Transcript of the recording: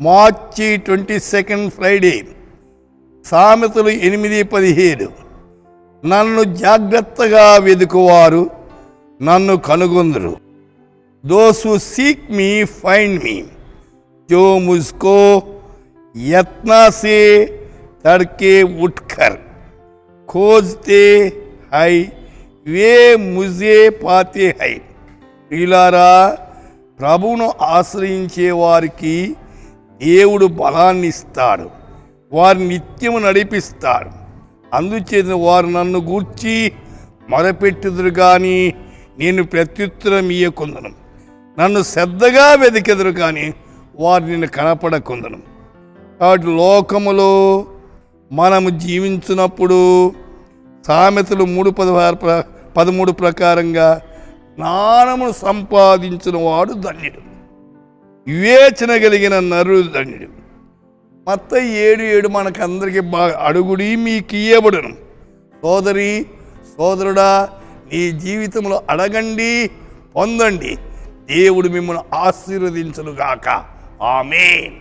మార్చి 22 Friday. సామెతలు 8:17. నన్ను జాగ్రత్తగా వెదుకువారు నన్ను కనుగొందురు. Those who seek me find me. जो मुझको यत्न से तड़के उठकर खोजते हैं वे मुझे पाते हैं. ప్రియులారా, ప్రభువును ఆశ్రయించే వారికి దేవుడు బలాన్ని ఇస్తాడు, వారిని నిత్యము నడిపిస్తాడు. అందుచేత వారు నన్ను గూర్చి మొరపెట్టుదురు కానీ నేను ప్రత్యుత్తరం ఇయ్యకుందును. నన్ను శ్రద్ధగా వెతికెదురు కానీ వారు నిన్ను కనపడకుందును. కాబట్టి లోకములో మనము జీవించినప్పుడు సామెతలు 3:13 ప్రకారంగా జ్ఞానమును సంపాదించిన వాడు ధన్యుడు, వివేచన కలిగిన నరుడు ధన్యుడు. మత్తయి 7:7 మనకందరికీ బాగా అడుగుడి మీకు ఇయ్యబడును. సోదరి సోదరుడా, నీ జీవితంలో అడగండి, పొందండి, దేవుడు మిమ్మల్ని ఆశీర్వదించునుగాక. ఆమేన్.